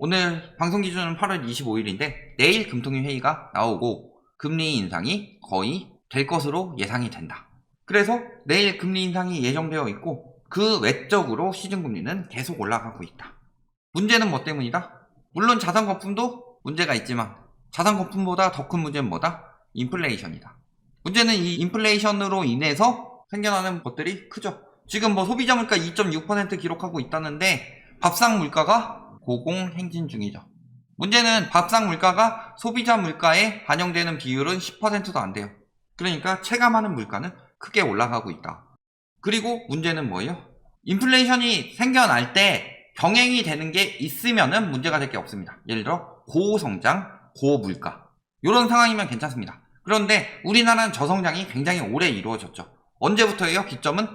오늘 방송 기준은 8월 25일인데 내일 금통위 회의가 나오고 금리 인상이 거의 될 것으로 예상이 된다. 그래서 내일 금리 인상이 예정되어 있고 그 외적으로 시중금리는 계속 올라가고 있다. 문제는 뭐 때문이다? 물론 자산 거품도 문제가 있지만 자산 거품보다 더 큰 문제는 뭐다? 인플레이션이다. 문제는 이 인플레이션으로 인해서 생겨나는 것들이 크죠. 지금 뭐 소비자 물가 2.6% 기록하고 있다는데 밥상 물가가 고공행진 중이죠. 문제는 밥상 물가가 소비자 물가에 반영되는 비율은 10%도 안 돼요. 그러니까 체감하는 물가는 크게 올라가고 있다. 그리고 문제는 뭐예요? 인플레이션이 생겨날 때 병행이 되는 게 있으면은 문제가 될 게 없습니다. 예를 들어 고성장, 고물가 이런 상황이면 괜찮습니다. 그런데 우리나라는 저성장이 굉장히 오래 이루어졌죠. 언제부터예요? 기점은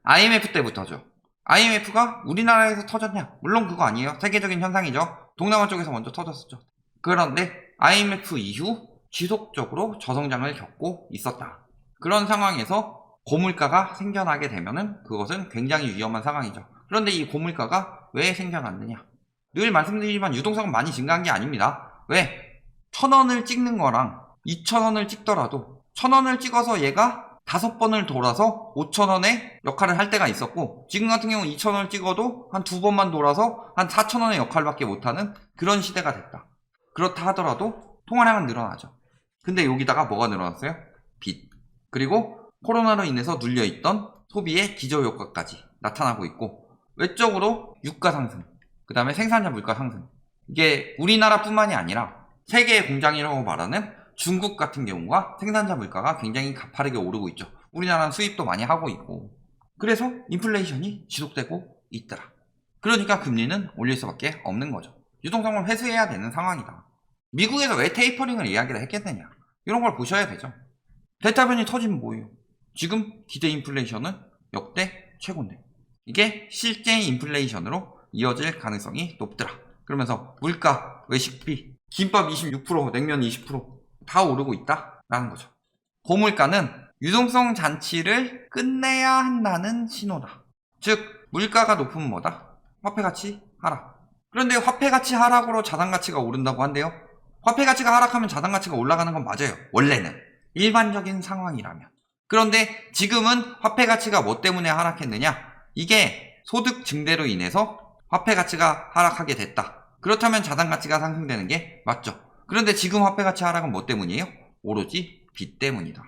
IMF 때부터죠. IMF가 우리나라에서 터졌냐? 물론 그거 아니에요. 세계적인 현상이죠. 동남아 쪽에서 먼저 터졌었죠. 그런데 IMF 이후 지속적으로 저성장을 겪고 있었다. 그런 상황에서 고물가가 생겨나게 되면은 그것은 굉장히 위험한 상황이죠. 그런데 이 고물가가 왜 생겨났느냐? 늘 말씀드리지만 유동성은 많이 증가한 게 아닙니다. 왜? 1,000원을 찍는 거랑 2,000원을 찍더라도 1,000원을 찍어서 얘가 5번을 돌아서 5,000원의 역할을 할 때가 있었고 지금 같은 경우 2,000원을 찍어도 한 2번만 돌아서 한 4,000원의 역할밖에 못하는 그런 시대가 됐다. 그렇다 하더라도 통화량은 늘어나죠. 근데 여기다가 뭐가 늘어났어요? 빚. 그리고 코로나로 인해서 눌려있던 소비의 기저효과까지 나타나고 있고 외적으로 유가 상승, 그 다음에 생산자 물가 상승. 이게 우리나라뿐만이 아니라 세계의 공장이라고 말하는 중국 같은 경우가 생산자 물가가 굉장히 가파르게 오르고 있죠. 우리나라는 수입도 많이 하고 있고 그래서 인플레이션이 지속되고 있더라. 그러니까 금리는 올릴 수밖에 없는 거죠. 유동성을 회수해야 되는 상황이다. 미국에서 왜 테이퍼링을 이야기를 했겠느냐, 이런 걸 보셔야 되죠. 델타 변이 터지면 뭐예요? 지금 기대 인플레이션은 역대 최고인데 이게 실제 인플레이션으로 이어질 가능성이 높더라. 그러면서 물가, 외식비, 김밥 26%, 냉면 20%다 오르고 있다라는 거죠. 고물가는 유동성 잔치를 끝내야 한다는 신호다. 즉 물가가 높으면 뭐다? 화폐가치 하락. 그런데 화폐가치 하락으로 자산가치가 오른다고 한대요. 화폐가치가 하락하면 자산가치가 올라가는 건 맞아요. 원래는 일반적인 상황이라면. 그런데 지금은 화폐가치가 뭐 때문에 하락했느냐? 이게 소득 증대로 인해서 화폐가치가 하락하게 됐다. 그렇다면 자산가치가 상승되는 게 맞죠. 그런데 지금 화폐가치 하락은 뭐 때문이에요? 오로지 빚 때문이다.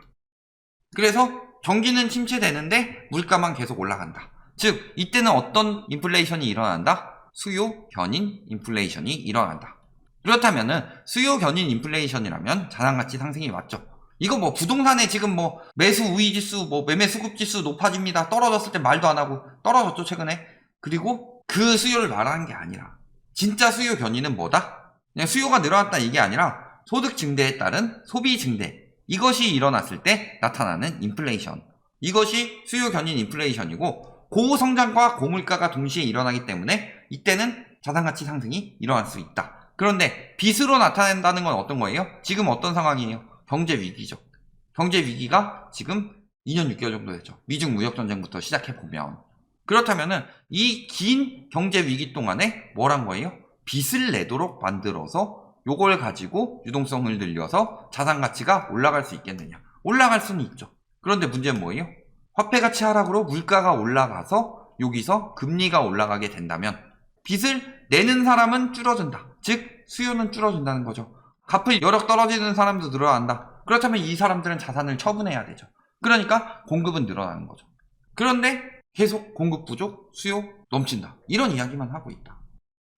그래서 경기는 침체되는데 물가만 계속 올라간다. 즉 이때는 어떤 인플레이션이 일어난다? 수요 견인 인플레이션이 일어난다. 그렇다면은 수요 견인 인플레이션이라면 자산가치 상승이 맞죠. 이거 뭐 부동산에 지금 뭐 매수 우위 지수, 뭐 매매 수급 지수 높아집니다. 떨어졌을 때 말도 안 하고 떨어졌죠 최근에. 그리고 그 수요를 말하는 게 아니라 진짜 수요 견인은 뭐다? 그냥 수요가 늘어났다 이게 아니라 소득 증대에 따른 소비 증대, 이것이 일어났을 때 나타나는 인플레이션, 이것이 수요 견인 인플레이션이고 고성장과 고물가가 동시에 일어나기 때문에 이때는 자산가치 상승이 일어날 수 있다. 그런데 빚으로 나타낸다는 건 어떤 거예요? 지금 어떤 상황이에요? 경제 위기죠. 경제 위기가 지금 2년 6개월 정도 됐죠. 미중 무역 전쟁부터 시작해 보면. 그렇다면은 이 긴 경제 위기 동안에 뭘 한 거예요? 빚을 내도록 만들어서 요걸 가지고 유동성을 늘려서 자산 가치가 올라갈 수 있겠느냐? 올라갈 수는 있죠. 그런데 문제는 뭐예요? 화폐 가치 하락으로 물가가 올라가서 여기서 금리가 올라가게 된다면 빚을 내는 사람은 줄어든다. 즉 수요는 줄어든다는 거죠. 갚을 여력 떨어지는 사람도 늘어난다. 그렇다면 이 사람들은 자산을 처분해야 되죠. 그러니까 공급은 늘어나는 거죠. 그런데 계속 공급 부족, 수요 넘친다. 이런 이야기만 하고 있다.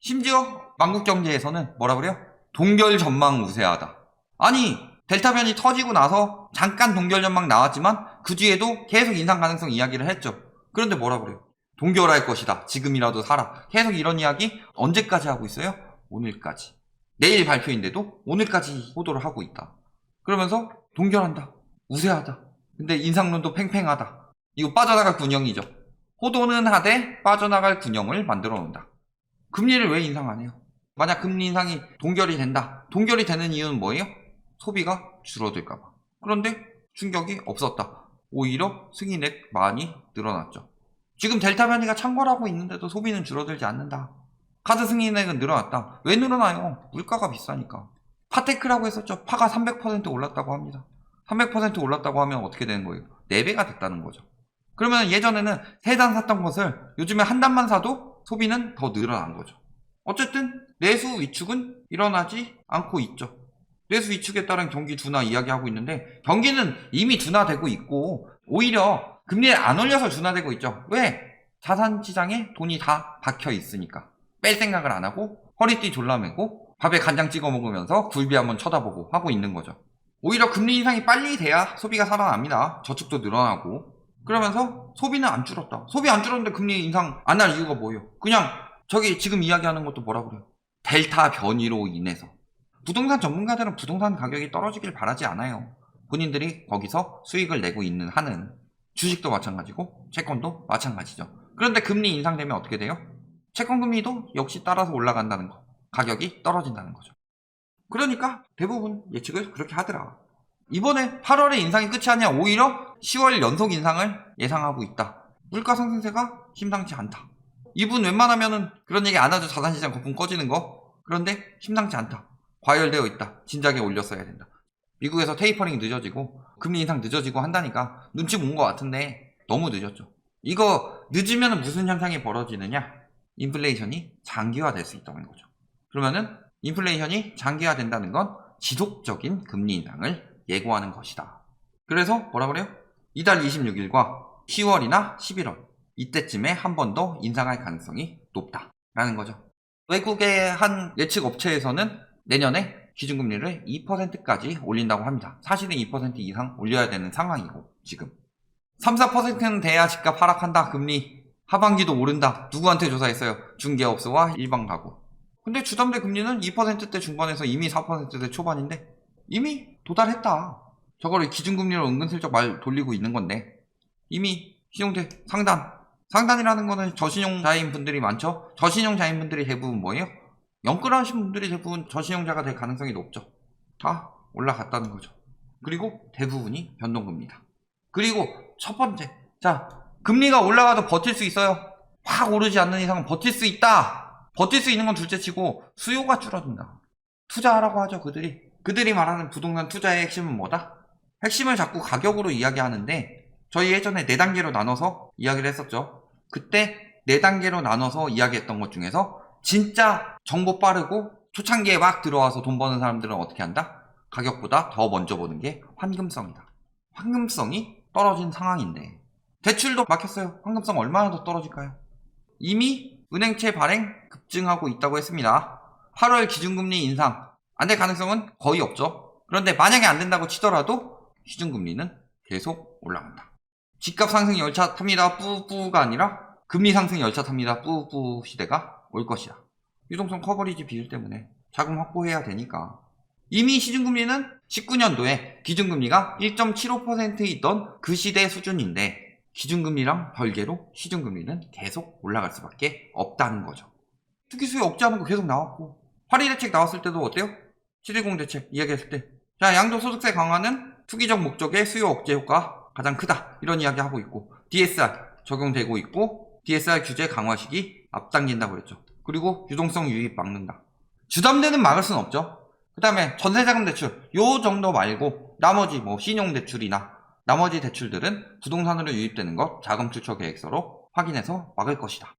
심지어 만국경제에서는 뭐라 그래요? 동결 전망 우세하다. 아니 델타 변이 터지고 나서 잠깐 동결 전망 나왔지만 그 뒤에도 계속 인상 가능성 이야기를 했죠. 그런데 뭐라 그래요? 동결할 것이다. 지금이라도 사라. 계속 이런 이야기 언제까지 하고 있어요? 오늘까지. 내일 발표인데도 오늘까지 보도를 하고 있다. 그러면서 동결한다. 우세하다. 근데 인상론도 팽팽하다. 이거 빠져나갈 군형이죠. 호도는 하되 빠져나갈 군형을 만들어 놓는다. 금리를 왜 인상 안 해요? 만약 금리 인상이 동결이 된다. 동결이 되는 이유는 뭐예요? 소비가 줄어들까봐. 그런데 충격이 없었다. 오히려 승인액 많이 늘어났죠. 지금 델타 변이가 창궐하고 있는데도 소비는 줄어들지 않는다. 카드 승인액은 늘어났다. 왜 늘어나요? 물가가 비싸니까. 파테크라고 했었죠. 파가 300% 올랐다고 합니다. 300% 올랐다고 하면 어떻게 되는 거예요? 4배가 됐다는 거죠. 그러면 예전에는 3단 샀던 것을 요즘에 한 단만 사도 소비는 더 늘어난 거죠. 어쨌든 내수 위축은 일어나지 않고 있죠. 내수 위축에 따른 경기 둔화 이야기하고 있는데 경기는 이미 둔화되고 있고 오히려 금리를 안 올려서 둔화되고 있죠. 왜? 자산시장에 돈이 다 박혀 있으니까. 뺄 생각을 안 하고 허리띠 졸라매고 밥에 간장 찍어 먹으면서 굴비 한번 쳐다보고 하고 있는 거죠. 오히려 금리 인상이 빨리 돼야 소비가 살아납니다. 저축도 늘어나고. 그러면서 소비는 안 줄었다. 소비 안 줄었는데 금리 인상 안 할 이유가 뭐예요? 그냥 저기 지금 이야기하는 것도 뭐라 그래요? 델타 변이로 인해서. 부동산 전문가들은 부동산 가격이 떨어지길 바라지 않아요. 본인들이 거기서 수익을 내고 있는 한은. 주식도 마찬가지고 채권도 마찬가지죠. 그런데 금리 인상되면 어떻게 돼요? 채권 금리도 역시 따라서 올라간다는 거. 가격이 떨어진다는 거죠. 그러니까 대부분 예측을 그렇게 하더라. 이번에 8월에 인상이 끝이 아니야. 오히려 10월 연속 인상을 예상하고 있다. 물가 상승세가 심상치 않다. 이분 웬만하면은 그런 얘기 안 하죠. 자산시장 거품 꺼지는 거. 그런데 심상치 않다. 과열되어 있다. 진작에 올렸어야 된다. 미국에서 테이퍼링 늦어지고 금리 인상 늦어지고 한다니까 눈치 본 것 같은데 너무 늦었죠. 이거 늦으면 무슨 현상이 벌어지느냐? 인플레이션이 장기화될 수 있다는 거죠. 그러면은 인플레이션이 장기화된다는 건 지속적인 금리 인상을 예고하는 것이다. 그래서 뭐라 그래요? 이달 26일과 10월이나 11월 이때쯤에 한 번 더 인상할 가능성이 높다라는 거죠. 외국의 한 예측 업체에서는 내년에 기준금리를 2%까지 올린다고 합니다. 사실은 2% 이상 올려야 되는 상황이고 지금 3, 4%는 돼야 집값 하락한다. 금리 하반기도 오른다. 누구한테 조사했어요? 중개업소와 일반 가구. 근데 주담대 금리는 2%대 중반에서 이미 4%대 초반인데 이미 도달했다. 저거를 기준금리로 은근슬쩍 말 돌리고 있는 건데 이미 신용대 상단이라는 거는 저신용자인 분들이 많죠. 저신용자인 분들이 대부분 뭐예요? 영끌하신 분들이 대부분 저신용자가 될 가능성이 높죠. 다 올라갔다는 거죠. 그리고 대부분이 변동금리다. 그리고 첫 번째, 자, 금리가 올라가도 버틸 수 있어요. 확 오르지 않는 이상은 버틸 수 있다. 버틸 수 있는 건 둘째치고 수요가 줄어든다. 투자하라고 하죠. 그들이 말하는 부동산 투자의 핵심은 뭐다? 핵심을 자꾸 가격으로 이야기하는데 저희 예전에 4단계로 나눠서 이야기를 했었죠. 그때 4단계로 나눠서 이야기했던 것 중에서 진짜 정보 빠르고 초창기에 막 들어와서 돈 버는 사람들은 어떻게 한다? 가격보다 더 먼저 보는 게 환금성이다. 환금성이 떨어진 상황인데 대출도 막혔어요. 환금성 얼마나 더 떨어질까요? 이미 은행채 발행 급증하고 있다고 했습니다. 8월 기준금리 인상 안 될 가능성은 거의 없죠. 그런데 만약에 안 된다고 치더라도 기준금리는 계속 올라간다. 집값 상승 열차 탑니다. 뿌뿌가 아니라 금리 상승 열차 탑니다. 뿌뿌 시대가 올 것이다. 유동성 커버리지 비율 때문에 자금 확보해야 되니까. 이미 시중금리는 19년도에 기준금리가 1.75% 있던 그 시대 수준인데 기준금리랑 별개로 시중금리는 계속 올라갈 수밖에 없다는 거죠. 투기 수요 억제하는 거 계속 나왔고 8.1 대책 나왔을 때도 어때요? 7.10 대책 이야기했을 때 자, 양도소득세 강화는 투기적 목적의 수요 억제 효과가 가장 크다 이런 이야기 하고 있고 DSR 적용되고 있고 DSR 규제 강화 시기 앞당긴다고 그랬죠. 그리고 유동성 유입 막는다. 주담대는 막을 수는 없죠. 그 다음에 전세자금 대출 요 정도 말고 나머지 뭐 신용대출이나 나머지 대출들은 부동산으로 유입되는 것 자금 출처 계획서로 확인해서 막을 것이다.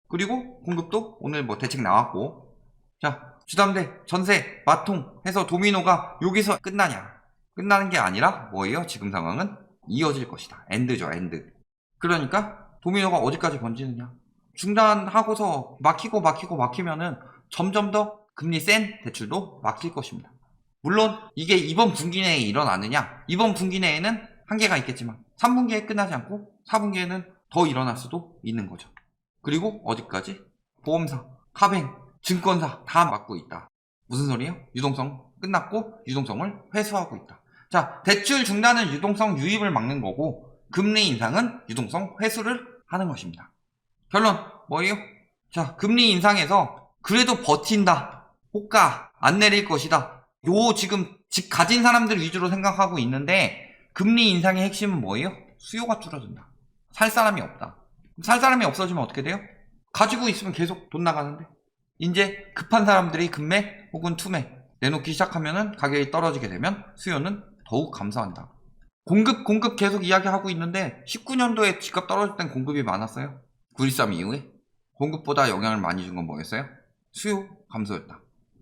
그리고 공급도 오늘 뭐 대책 나왔고 자 주담대 전세 마통 해서 도미노가 여기서 끝나냐? 끝나는 게 아니라 뭐예요? 지금 상황은 이어질 것이다. 엔드죠, 엔드. 그러니까 도미노가 어디까지 번지느냐? 중단하고서 막히면은 점점 더 금리 센 대출도 막힐 것입니다. 물론 이게 이번 분기 내에 일어나느냐? 이번 분기 내에는 한계가 있겠지만 3분기에 끝나지 않고 4분기에는 더 일어날 수도 있는 거죠. 그리고 어디까지? 보험사, 카뱅, 증권사 다 막고 있다. 무슨 소리예요? 유동성 끝났고 유동성을 회수하고 있다. 자, 대출 중단은 유동성 유입을 막는 거고 금리 인상은 유동성 회수를 하는 것입니다. 결론 뭐예요? 자, 금리 인상에서 그래도 버틴다. 호가 안 내릴 것이다. 요 지금 집 가진 사람들 위주로 생각하고 있는데 금리 인상의 핵심은 뭐예요? 수요가 줄어든다. 살 사람이 없다. 살 사람이 없어지면 어떻게 돼요? 가지고 있으면 계속 돈 나가는데 이제 급한 사람들이 급매 혹은 투매 내놓기 시작하면은 가격이 떨어지게 되면 수요는 더욱 감소한다. 공급 계속 이야기하고 있는데 19년도에 집값 떨어질 땐 공급이 많았어요. 9.13 이후에 공급보다 영향을 많이 준 건 뭐였어요? 수요 감소였다.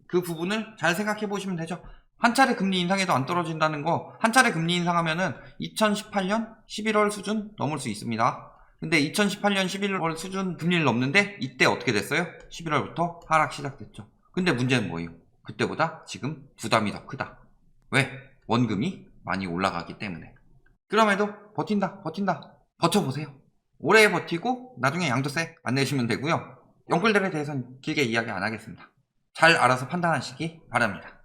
그 부분을 잘 생각해 보시면 되죠. 한 차례 금리 인상해도 안 떨어진다는 거, 한 차례 금리 인상하면은 2018년 11월 수준 넘을 수 있습니다. 근데 2018년 11월 수준 금리를 넘는데 이때 어떻게 됐어요? 11월부터 하락 시작됐죠. 근데 문제는 뭐예요? 그때보다 지금 부담이 더 크다. 왜? 원금이 많이 올라가기 때문에. 그럼에도 버틴다. 버텨보세요. 오래 버티고 나중에 양도세 안 내시면 되고요. 연끌들에 대해서는 길게 이야기 안 하겠습니다. 잘 알아서 판단하시기 바랍니다.